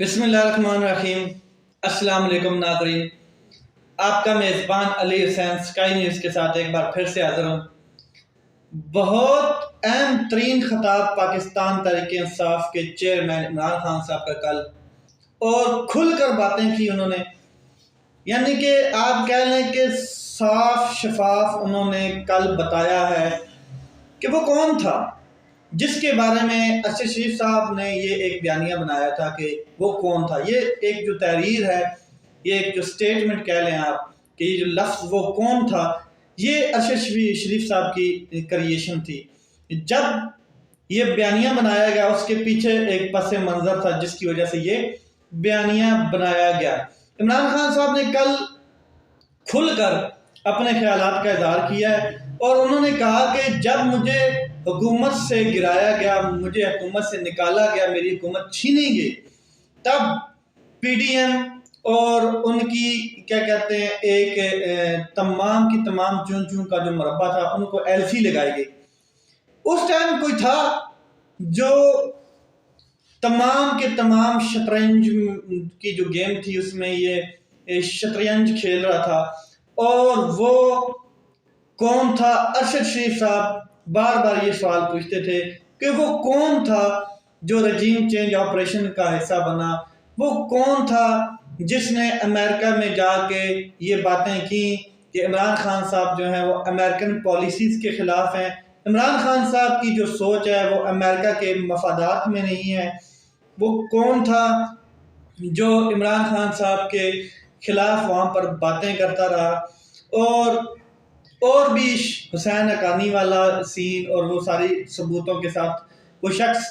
بسم اللہ الرحمن الرحیم۔ السلام علیکم ناظرین، آپ کا میزبان علی حسین اسکائی نیوز کے ساتھ ایک بار پھر سے حاضر ہوں۔ بہت اہم ترین خطاب پاکستان تحریک انصاف کے چیئرمین عمران خان صاحب کا کل، اور کھل کر باتیں کی انہوں نے، یعنی کہ آپ کہہ لیں کہ صاف شفاف انہوں نے کل بتایا ہے کہ وہ کون تھا جس کے بارے میں ارشد شریف صاحب نے یہ ایک بیانیہ بنایا تھا کہ وہ کون تھا۔ یہ ایک جو تحریر ہے، یہ ایک جو سٹیٹمنٹ کہہ لیں آپ کہ یہ جو لفظ وہ کون تھا، یہ ارشد شریف صاحب کی کریشن تھی۔ جب یہ بیانیہ بنایا گیا اس کے پیچھے ایک پس منظر تھا جس کی وجہ سے یہ بیانیہ بنایا گیا۔ عمران خان صاحب نے کل کھل کر اپنے خیالات کا اظہار کیا ہے، اور انہوں نے کہا کہ جب مجھے حکومت سے گرایا گیا، مجھے حکومت سے نکالا گیا، میری حکومت چھینی گئی، تب پی ڈی ایم اور ان کی کیا کہتے ہیں ایک تمام کی تمام چون چون کا جو مربع تھا ان کو ایلفی لگائی گئی۔ اس ٹائم کوئی تھا جو تمام کے تمام شطرنج کی جو گیم تھی اس میں یہ شطرنج کھیل رہا تھا، اور وہ کون تھا؟ ارشد شریف صاحب بار بار یہ سوال پوچھتے تھے کہ وہ کون تھا جو رجیم چینج آپریشن کا حصہ بنا، وہ کون تھا جس نے امریکہ میں جا کے یہ باتیں کی کہ عمران خان صاحب جو ہیں وہ امریکن پالیسیز کے خلاف ہیں، عمران خان صاحب کی جو سوچ ہے وہ امریکہ کے مفادات میں نہیں ہے، وہ کون تھا جو عمران خان صاحب کے خلاف وہاں پر باتیں کرتا رہا، اور بھی حسین حقانی والا سین اور وہ ساری ثبوتوں کے ساتھ وہ شخص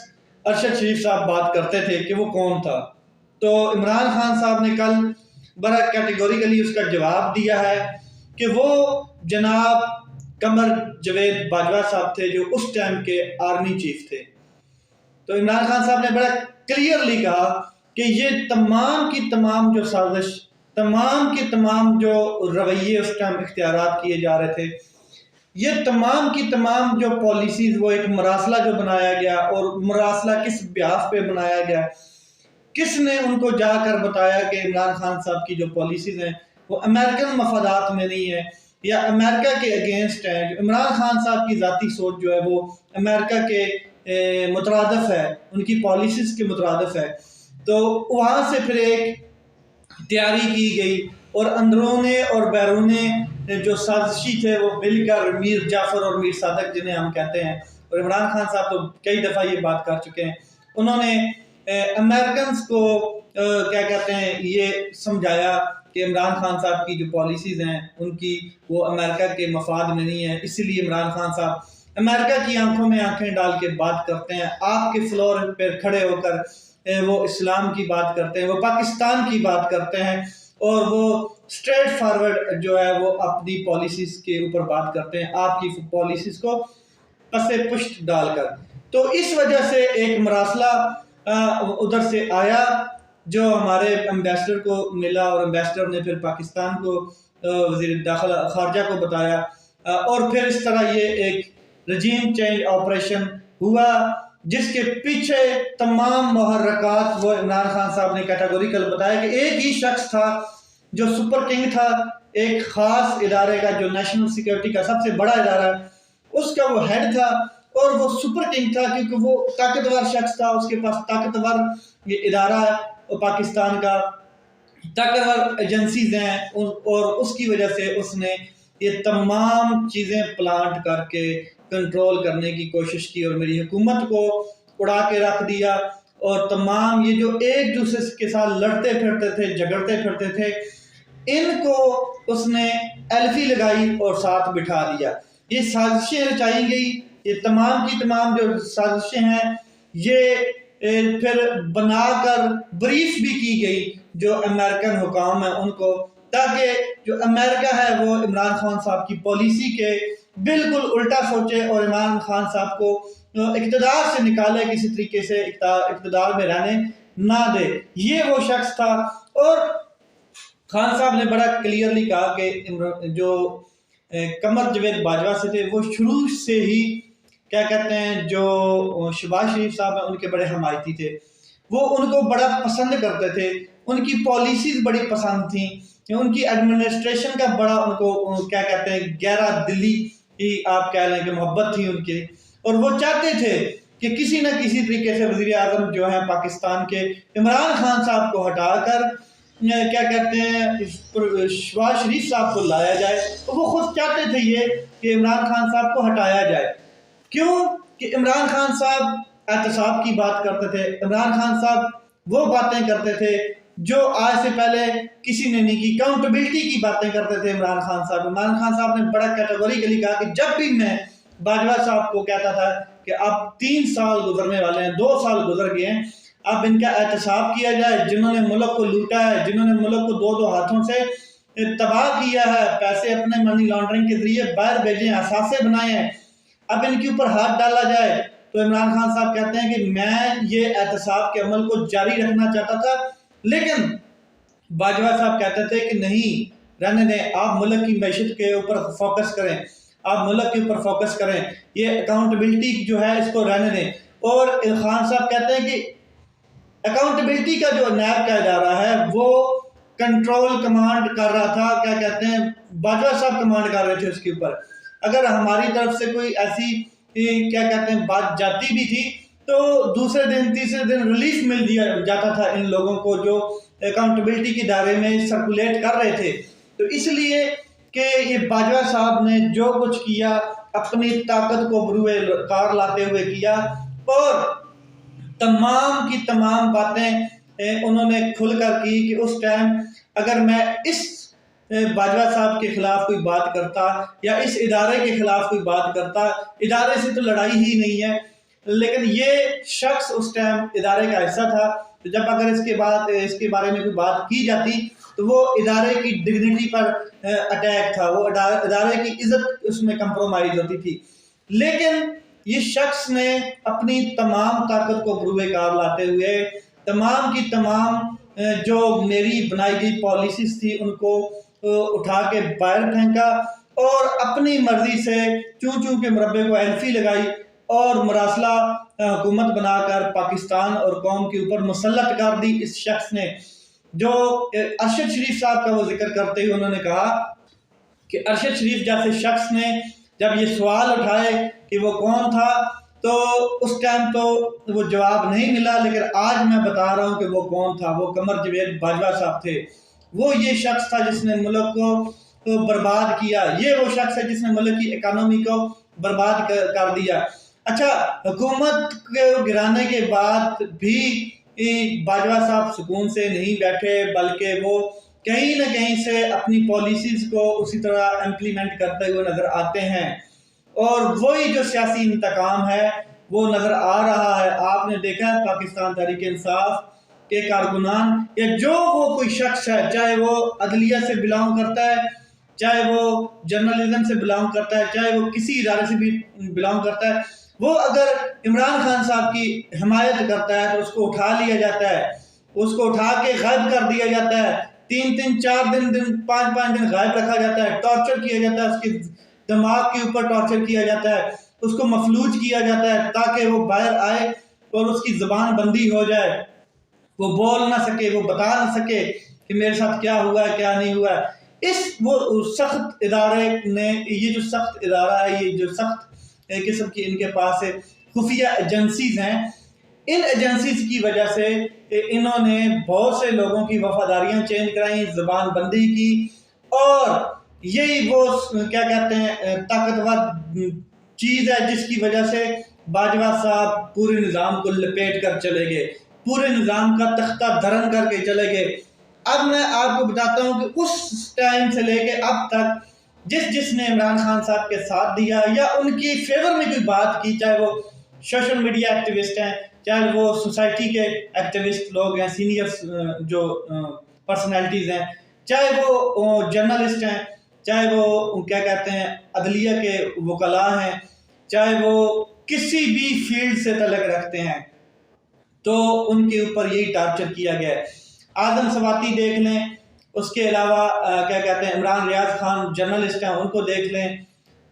ارشد شریف صاحب بات کرتے تھے کہ وہ کون تھا۔ تو عمران خان صاحب نے کل بڑا کیٹیگوریکلی اس کا جواب دیا ہے کہ وہ جناب قمر جاوید باجوہ صاحب تھے جو اس ٹائم کے آرمی چیف تھے۔ تو عمران خان صاحب نے بڑا کلیئرلی کہا کہ یہ تمام کی تمام جو سازش، تمام کے تمام جو رویے اس ٹائم اختیارات کیے جا رہے تھے، یہ تمام کی تمام جو پالیسیز، وہ ایک مراسلہ جو بنایا گیا، اور مراسلہ کس بیاس پہ بنایا گیا، کس نے ان کو جا کر بتایا کہ عمران خان صاحب کی جو پالیسیز ہیں وہ امریکن مفادات میں نہیں ہے یا امریکہ کے اگینسٹ ہیں، جو عمران خان صاحب کی ذاتی سوچ جو ہے وہ امریکہ کے مترادف ہے، ان کی پالیسیز کے مترادف ہے۔ تو وہاں سے پھر ایک تیاری کی گئی، اور اندرونے اور بیرونے جو سازشی تھے وہ مل کر میر جعفر اور میر صادق جنہیں ہم کہتے ہیں، اور عمران خان صاحب تو کئی دفعہ یہ بات کر چکے ہیں، انہوں نے امریکنز کو کیا کہتے ہیں یہ سمجھایا کہ عمران خان صاحب کی جو پالیسیز ہیں ان کی وہ امریکہ کے مفاد میں نہیں ہے، اسی لیے عمران خان صاحب امریکہ کی آنکھوں میں آنکھیں ڈال کے بات کرتے ہیں، آپ کے فلور پہ کھڑے ہو کر وہ اسلام کی بات کرتے ہیں، وہ پاکستان کی بات کرتے ہیں، اور وہ اسٹریٹ فارورڈ جو ہے وہ اپنی پالیسیز کے اوپر بات کرتے ہیں، آپ کی پالیسیز کو پس پشت ڈال کر۔ تو اس وجہ سے ایک مراسلہ ادھر سے آیا جو ہمارے امبیسڈر کو ملا، اور امبیسڈر نے پھر پاکستان کو وزیر داخلہ خارجہ کو بتایا، اور پھر اس طرح یہ ایک رجیم چینج آپریشن ہوا جس کے پیچھے تمام محرکات وہ عمران خان صاحب نے کیٹیگوریکل بتایا کہ ایک ہی شخص تھا جو سپر کنگ تھا، ایک خاص ادارے کا جو نیشنل سیکیورٹی کا سب سے بڑا ادارہ ہے اس کا وہ ہیڈ تھا، اور وہ سپر کنگ تھا کیونکہ وہ طاقتور شخص تھا، اس کے پاس طاقتور یہ ادارہ ہے پاکستان کا، طاقتور ایجنسیز ہیں، اور اس کی وجہ سے اس نے یہ تمام چیزیں پلانٹ کر کے کنٹرول کرنے کی کوشش کی، اور میری حکومت کو اڑا کے رکھ دیا، اور تمام یہ جو ایک دوسرے کے ساتھ لڑتے پھرتے تھے، جھگڑتے پھرتے تھے، ان کو اس نے ایلفی لگائی اور ساتھ بٹھا دیا۔ یہ سازشیں رچائی گئی، یہ تمام کی تمام جو سازشیں ہیں یہ پھر بنا کر بریف بھی کی گئی جو امریکن حکام ہیں ان کو، تاکہ جو امریکہ ہے وہ عمران خان صاحب کی پالیسی کے بالکل الٹا سوچے اور عمران خان صاحب کو اقتدار سے نکالے، کسی طریقے سے اقتدار میں رہنے نہ دے۔ یہ وہ شخص تھا، اور خان صاحب نے بڑا کلیئرلی کہا کہ جو قمر جاوید باجوہ سے تھے وہ شروع سے ہی کیا کہتے ہیں جو شہباز شریف صاحب ہیں ان کے بڑے حمایتی تھے، وہ ان کو بڑا پسند کرتے تھے، ان کی پالیسیز بڑی پسند تھیں، ان کی ایڈمنسٹریشن کا بڑا ان کو کیا کہتے ہیں گہرا دلی آپ کہہ لیں کہ محبت تھی ان کی، اور وہ چاہتے تھے کہ کسی نہ کسی طریقے سے وزیر اعظم جو ہیں پاکستان کے عمران خان صاحب کو ہٹا کر کیا کہتے ہیں شہباز شریف صاحب کو لایا جائے۔ وہ خود چاہتے تھے یہ کہ عمران خان صاحب کو ہٹایا جائے۔ کیوں کہ عمران خان صاحب احتساب کی بات کرتے تھے، عمران خان صاحب وہ باتیں کرتے تھے جو آج سے پہلے کسی نے نہیں کی، اکاؤنٹیبلٹی کی باتیں کرتے تھے عمران خان صاحب۔ عمران خان صاحب نے بڑا کیٹیگوریکلی کہا کہ جب بھی میں باجوہ صاحب کو کہتا تھا کہ اب 3 سال گزرنے والے ہیں، 2 سال گزر گئے ہیں، اب ان کا احتساب کیا جائے، جنہوں نے ملک کو لوٹا ہے، جنہوں نے ملک کو 2 ہاتھوں سے تباہ کیا ہے، پیسے اپنے منی لانڈرنگ کے ذریعے باہر بھیجے ہیں، اثاثے بنائے ہیں، اب ان کے اوپر ہاتھ ڈالا جائے۔ تو عمران خان صاحب کہتے ہیں کہ میں یہ احتساب کے عمل کو جاری رکھنا چاہتا تھا، لیکن باجوہ صاحب کہتے تھے کہ نہیں رہنے دیں، آپ ملک کی معیشت کے اوپر فوکس کریں، آپ ملک کے اوپر فوکس کریں، یہ اکاؤنٹیبلٹی جو ہے اس کو رہنے دیں۔ اور خان صاحب کہتے ہیں کہ اکاؤنٹیبلٹی کا جو نیب کا ادارہ ہے وہ کنٹرول کمانڈ کر رہا تھا، کیا کہتے ہیں باجوہ صاحب کمانڈ کر رہے تھے اس کے اوپر۔ اگر ہماری طرف سے کوئی ایسی کیا کہتے ہیں بات جاتی بھی تھی تو دوسرے دن تیسرے دن ریلیف مل دیا جاتا تھا ان لوگوں کو جو اکاؤنٹیبلٹی کے دائرے میں سرکولیٹ کر رہے تھے۔ تو اس لیے کہ یہ باجوہ صاحب نے جو کچھ کیا اپنی طاقت کو بروئے کار لاتے ہوئے کیا، اور تمام کی تمام باتیں انہوں نے کھل کر کی کہ اس ٹائم اگر میں اس باجوہ صاحب کے خلاف کوئی بات کرتا یا اس ادارے کے خلاف کوئی بات کرتا، ادارے سے تو لڑائی ہی نہیں ہے، لیکن یہ شخص اس ٹائم ادارے کا حصہ تھا، تو جب اگر اس کے بارے میں کوئی بات کی جاتی تو وہ ادارے کی ڈگنیٹی پر اٹیک تھا، وہ ادارے کی عزت اس میں کمپرومائز ہوتی تھی۔ لیکن یہ شخص نے اپنی تمام طاقت کو بروئے کار لاتے ہوئے تمام کی تمام جو میری بنائی گئی پالیسیز تھی ان کو اٹھا کے باہر پھینکا، اور اپنی مرضی سے چوں چوں کے مربے کو ایلفی لگائی اور مراسلہ حکومت بنا کر پاکستان اور قوم کے اوپر مسلط کر دی اس شخص نے۔ جو ارشد شریف صاحب کا وہ ذکر کرتے ہوئے انہوں نے کہا کہ ارشد شریف جیسے شخص نے جب یہ سوال اٹھائے کہ وہ کون تھا تو اس ٹائم تو وہ جواب نہیں ملا، لیکن آج میں بتا رہا ہوں کہ وہ کون تھا، وہ قمر جاوید باجوہ صاحب تھے۔ وہ یہ شخص تھا جس نے ملک کو برباد کیا، یہ وہ شخص ہے جس نے ملک کی اکانومی کو برباد کر دیا۔ اچھا، حکومت کے گرانے کے بعد بھی باجوہ صاحب سکون سے نہیں بیٹھے، بلکہ وہ کہیں نہ کہیں سے اپنی پالیسیز کو اسی طرح امپلیمنٹ کرتے ہوئے نظر آتے ہیں، اور وہی جو سیاسی انتقام ہے وہ نظر آ رہا ہے۔ آپ نے دیکھا ہے پاکستان تحریک انصاف کے کارکنان یا جو وہ کوئی شخص ہے، چاہے وہ عدلیہ سے بلانگ کرتا ہے، چاہے وہ جرنلزم سے بلانگ کرتا ہے، چاہے وہ کسی ادارے سے بھی بلانگ کرتا ہے، وہ اگر عمران خان صاحب کی حمایت کرتا ہے تو اس کو اٹھا لیا جاتا ہے، اس کو اٹھا کے غائب کر دیا جاتا ہے، 3 4 دن 5 دن غائب رکھا جاتا ہے، ٹارچر کیا جاتا ہے، اس کے دماغ کے اوپر ٹارچر کیا جاتا ہے، اس کو مفلوج کیا جاتا ہے تاکہ وہ باہر آئے اور اس کی زبان بندی ہو جائے، وہ بول نہ سکے، وہ بتا نہ سکے کہ میرے ساتھ کیا ہوا ہے کیا نہیں ہوا ہے۔ وہ سخت ادارے نے، یہ جو سخت ادارہ ہے، یہ جو سخت قسم کی ان کے پاس خفیہ ایجنسیز ہیں، ان ایجنسیز کی وجہ سے انہوں نے بہت سے لوگوں کی وفاداریاں چینج کرائیں، زبان بندی کی، اور یہی وہ کیا کہتے ہیں طاقتور چیز ہے جس کی وجہ سے باجوہ صاحب پورے نظام کو لپیٹ کر چلے گئے، پورے نظام کا تختہ دھرن کر کے چلے گئے۔ اب میں آپ کو بتاتا ہوں کہ اس ٹائم سے لے کے اب تک جس نے عمران خان صاحب کے ساتھ دیا یا ان کی فیور میں کوئی بات کی، چاہے وہ سوشل میڈیا ایکٹیوسٹ ہیں، چاہے وہ سوسائٹی کے ایکٹیوسٹ لوگ ہیں، سینئر جو پرسنالٹیز ہیں، چاہے وہ جرنلسٹ ہیں، چاہے وہ کیا کہتے ہیں عدلیہ کے وکلاء ہیں، چاہے وہ کسی بھی فیلڈ سے تعلق رکھتے ہیں، تو ان کے اوپر یہی ٹارچر کیا گیا ہے۔ اعظم سواتی دیکھ لیں، اس کے علاوہ کیا کہتے ہیں عمران ریاض خان جرنلسٹ ہیں، ان کو دیکھ لیں،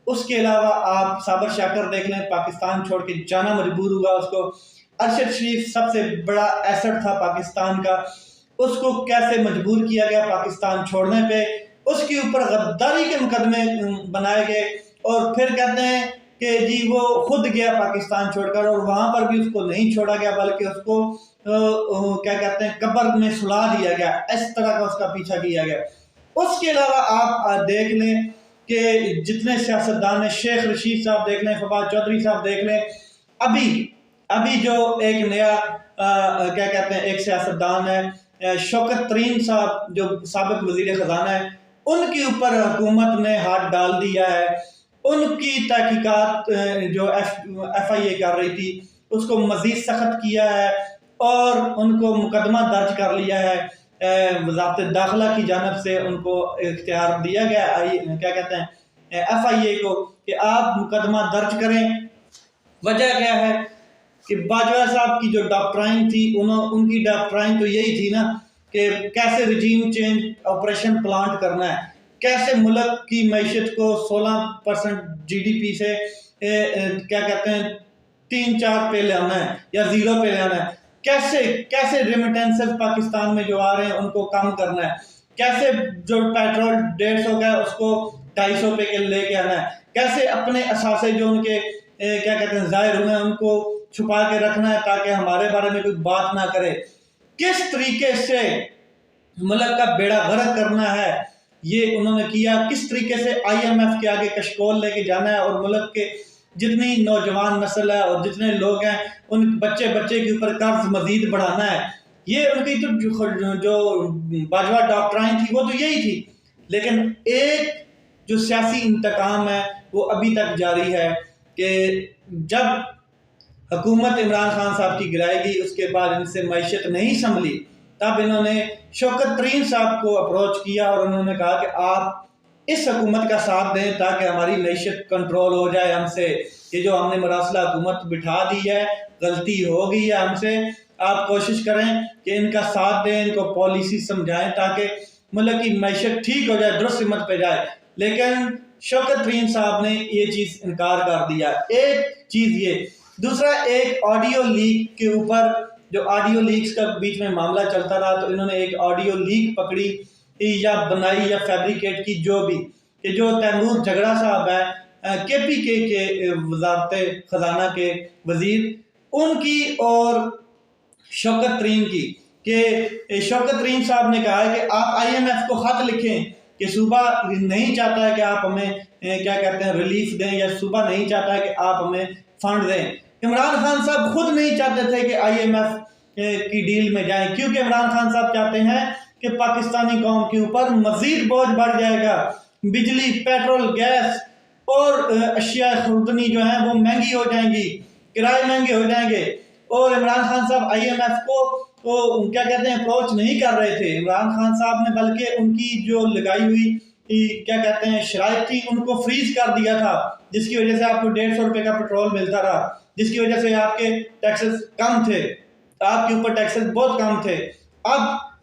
اس کے علاوہ آپ صابر شاکر دیکھ لیں، پاکستان چھوڑ کے جانا مجبور ہوا اس کو۔ ارشد شریف سب سے بڑا ایسٹ تھا پاکستان کا، اس کو کیسے مجبور کیا گیا پاکستان چھوڑنے پہ، اس کے اوپر غداری کے مقدمے بنائے گئے، اور پھر کہتے ہیں کہ جی وہ خود گیا پاکستان چھوڑ کر، اور وہاں پر بھی اس کو نہیں چھوڑا گیا بلکہ اس کو کیا کہتے ہیں قبر میں سلا دیا گیا، اس طرح کا اس کا پیچھا کیا گیا۔ اس کے علاوہ آپ دیکھ لیں کہ جتنے سیاستدان ہیں، شیخ رشید صاحب دیکھ لیں، فواد چودھری صاحب دیکھ لیں، ابھی جو ایک نیا کیا کہتے ہیں ایک سیاستدان ہے شوکت ترین صاحب جو سابق وزیر خزانہ ہے، ان کے اوپر حکومت نے ہاتھ ڈال دیا ہے، ان کی تحقیقات جو ایف آئی اے کر رہی تھی اس کو مزید سخت کیا ہے، اور ان کو مقدمہ درج کر لیا ہے، وزارت داخلہ کی جانب سے ان کو اختیار دیا گیا کیا کہتے ہیں ایف آئی اے کو کہ آپ مقدمہ درج کریں۔ وجہ کیا ہے کہ باجوہ صاحب کی جو ڈاکٹرائن تھی، ان کی ڈاکٹرائن تو یہی تھی نا کہ کیسے رجیم چینج آپریشن پلانٹ کرنا ہے، کیسے ملک کی معیشت کو 16% جی ڈی پی سے کیا کہتے ہیں 3-4 پہ لانا ہے یا 0 پہ لانا ہے، کیسے ریمیٹنسز پاکستان میں جو آ رہے ہیں ان کو کم کرنا ہے، کیسے جو پیٹرول 150 کا ہے اس کو 250 پہ لے کے آنا ہے، کیسے اپنے اثاثے جو ان کے کیا کہتے ہیں ظاہر ہوئے ہیں ان کو چھپا کے رکھنا ہے تاکہ ہمارے بارے میں کوئی بات نہ کرے، کس طریقے سے ملک کا بیڑا غرق کرنا ہے یہ انہوں نے کیا، کس طریقے سے آئی ایم ایف کے آگے کشکول لے کے جانا ہے، اور ملک کے جتنی نوجوان نسل ہے اور جتنے لوگ ہیں ان بچے کے اوپر قرض مزید بڑھانا ہے، یہ ان کی جو باجوہ ڈاکٹرائن تھی وہ تو یہی تھی، لیکن ایک جو سیاسی انتقام ہے وہ ابھی تک جاری ہے کہ جب حکومت عمران خان صاحب کی گرائے گی اس کے بعد ان سے معیشت نہیں سنبھلی، تب انہوں نے شوکت ترین صاحب کو اپروچ کیا اور انہوں نے کہا کہ آپ اس حکومت کا ساتھ دیں تاکہ ہماری معیشت کنٹرول ہو جائے ہم سے، یہ جو ہم نے مراسلہ حکومت بٹھا دی ہے غلطی ہو گئی ہے ہم سے، آپ کوشش کریں کہ ان کا ساتھ دیں، ان کو پالیسی سمجھائیں تاکہ ملک کی معیشت ٹھیک ہو جائے، درست سمت پہ جائے، لیکن شوکت ترین صاحب نے یہ چیز انکار کر دیا۔ ایک چیز یہ، دوسرا ایک آڈیو لیک کے اوپر، جو آڈیو لیکس کا بیچ میں معاملہ چلتا رہا تو انہوں نے ایک آڈیو لیک پکڑی یا بنائی یا فیبریکیٹ کی، جو بھی کہ جو تیمور جھگڑا صاحب ہے کے پی کے وزارت خزانہ کے وزیر، ان کی اور شوکت ترین کی، کہ شوکت ترین صاحب نے کہا ہے کہ آپ آئی ایم ایف کو خط لکھیں کہ صوبہ نہیں چاہتا ہے کہ آپ ہمیں کیا کہتے ہیں ریلیف دیں، یا صوبہ نہیں چاہتا ہے کہ آپ ہمیں فنڈ دیں۔ عمران خان صاحب خود نہیں چاہتے تھے کہ آئی ایم ایف کی ڈیل میں جائیں، کیونکہ عمران خان صاحب چاہتے ہیں کہ پاکستانی قوم کے اوپر مزید بوجھ بڑھ جائے گا، بجلی، پیٹرول، گیس اور اشیاء خوردنی جو ہیں وہ مہنگی ہو جائیں گی، کرائے مہنگے ہو جائیں گے، اور عمران خان صاحب آئی ایم ایف کو کیا کہتے ہیں اپروچ نہیں کر رہے تھے۔ عمران خان صاحب نے بلکہ ان کی جو لگائی ہوئی کیا کہتے ہیں شرائط تھی ان کو فریز کر دیا تھا، جس کی وجہ سے آپ کو 150 روپے کا پیٹرول ملتا رہا، جس کی وجہ سے آپ کے ٹیکسز کم تھے، آپ کے اوپر ٹیکسز بہت کم تھے۔ اب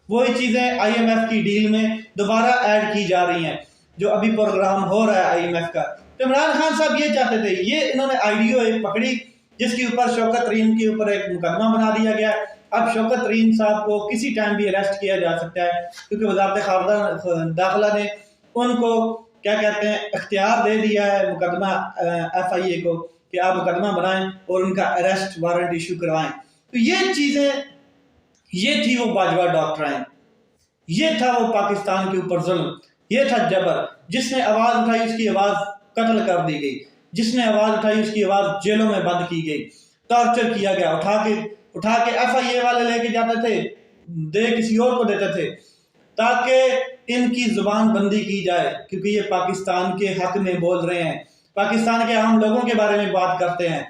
وہی چیزیں آئی ایم ایف کی ڈیل میں دوبارہ ایڈ کی جا رہی ہیں، جو ابھی پروگرام ہو رہا ہے آئی ایم ایف کا۔ تو عمران خان صاحب یہ چاہتے تھے، یہ انہوں نے آئیڈیو ایک پکڑی جس کے اوپر شوکت ترین کے اوپر ایک مقدمہ بنا دیا گیا۔ اب شوکت ترین صاحب کو کسی ٹائم بھی اریسٹ کیا جا سکتا ہے، کیونکہ وزارت خارجہ داخلہ نے ان کو کیا کہتے ہیں اختیار دے دیا ہے مقدمہ ایف آئی اے کو کہ آپ مقدمہ بنائیں اور ان کا اریسٹ وارنٹ ایشو کروائیں۔ تو یہ چیزیں، یہ تھی وہ باجوہ ڈاکٹرائن، یہ تھا وہ پاکستان کے اوپر ظلم، یہ تھا جبر۔ جس نے آواز اٹھائی اس کی آواز قتل کر دی گئی، جس نے آواز اٹھائی اس کی آواز جیلوں میں بند کی گئی، ٹارچر کیا گیا، اٹھا کے ایف آئی اے والے لے کے جاتے تھے، دے کسی اور کو دیتے تھے تاکہ ان کی زبان بندی کی جائے، کیونکہ یہ پاکستان کے حق میں بول رہے ہیں، پاکستان کے عام لوگوں کے بارے میں بات کرتے ہیں۔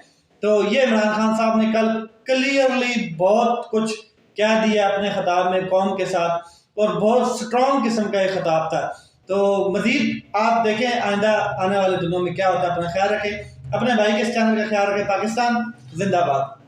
تو یہ عمران خان صاحب نے کل کلیئرلی بہت کچھ کہہ دیا اپنے خطاب میں قوم کے ساتھ، اور بہت سٹرونگ قسم کا یہ خطاب تھا۔ تو مزید آپ دیکھیں آئندہ آنے والے دنوں میں کیا ہوتا ہے۔ اپنا خیال رکھیں، اپنے بھائی کے اس چینل کا خیال رکھیں۔ پاکستان زندہ باد۔